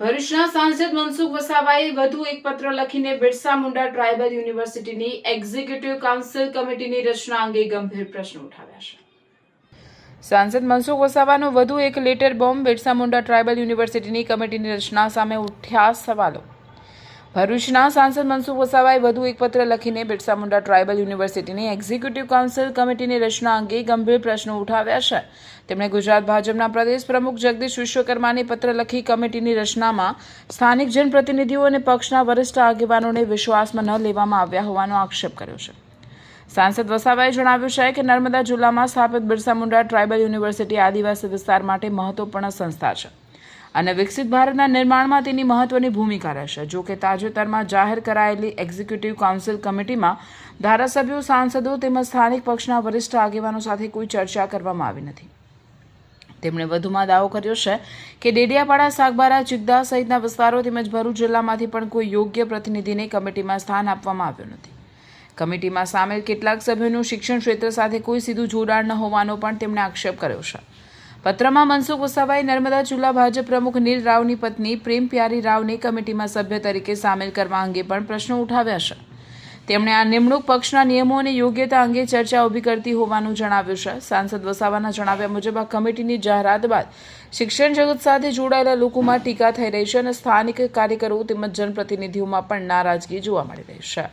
ભરૂચના સાંસદ મનસુખ વસાવાએ વધુ એક પત્ર લખીને બિરસા મુંડા ટ્રાઇબલ યુનિવર્સિટીની એક્ઝિક્યુટિવ કાઉન્સિલ કમિટીની રચના અંગે ગંભીર પ્રશ્નો ઉઠાવ્યા છે। સાંસદ મનસુખ વસાવાનો વધુ એક letter bomb, Birsa Munda tribal યુનિવર્સિટીની કમિટીની રચના સામે ઉઠ્યા સવાલો। ભરૂચના સાંસદ મનસુખ વસાવાએ વધુ એક પત્ર લખીને બિરસા મુંડા ટ્રાઇબલ યુનિવર્સિટીની એક્ઝિક્યુટિવ કાઉન્સિલ કમિટીની રચના અંગે ગંભીર પ્રશ્નો ઉઠાવ્યા છે। તેમણે ગુજરાત ભાજપના પ્રદેશ પ્રમુખ જગદીશ વિશ્વકર્માને પત્ર લખી કમિટીની રચનામાં સ્થાનિક જનપ્રતિનિધિઓ અને પક્ષના વરિષ્ઠ આગેવાનોને વિશ્વાસમાં ન લેવામાં આવ્યા હોવાનો આક્ષેપ કર્યો છે। સાંસદ વસાવાએ જણાવ્યું છે કે નર્મદા જિલ્લામાં સ્થાપિત બિરસા મુંડા ટ્રાઇબલ યુનિવર્સિટી આદિવાસી વિસ્તાર માટે મહત્વપૂર્ણ સંસ્થા છે અને વિકસિત ભારતના નિર્માણમાં તેની મહત્વની ભૂમિકા રહેશે। જો કે તાજેતરમાં જાહેર કરાયેલી એક્ઝિક્યુટિવ કાઉન્સિલ કમિટીમાં ધારાસભ્યો, સાંસદો તેમજ સ્થાનિક પક્ષના વરિષ્ઠ આગેવાનો સાથે કોઈ ચર્ચા કરવામાં આવી નથી। તેમણે વધુમાં દાવો કર્યો છે કે ડેડિયાપાડા, સાગબારા, ચિગદા સહિતના વિસ્તારો તેમજ ભરૂચ જિલ્લામાંથી પણ કોઈ યોગ્ય પ્રતિનિધિને કમિટીમાં સ્થાન આપવામાં આવ્યું નથી। કમિટીમાં સામેલ કેટલાક સભ્યોનું શિક્ષણ ક્ષેત્ર સાથે કોઈ સીધું જોડાણ ન હોવાનો પણ તેમણે આક્ષેપ કર્યો છે। પત્રમાં મનસુખ વસાવાએ નર્મદા જિલ્લા ભાજપ પ્રમુખ નીલ રાવની પત્ની પ્રેમ પ્યારી રાવને કમિટીમાં સભ્ય તરીકે સામેલ કરવા અંગે પણ પ્રશ્નો ઉઠાવ્યા છે। તેમણે આ નિમણૂક પક્ષના નિયમો અને યોગ્યતા અંગે ચર્ચા ઊભી કરતી હોવાનું જણાવ્યું છે। સાંસદ વસાવાના જણાવ્યા મુજબ આ કમિટીની જાહેરાત બાદ શિક્ષણ જગત સાથે જોડાયેલા લોકોમાં ટીકા થઈ રહી છે અને સ્થાનિક કાર્યકરો તેમજ જનપ્રતિનિધિઓમાં પણ નારાજગી જોવા મળી રહી છે।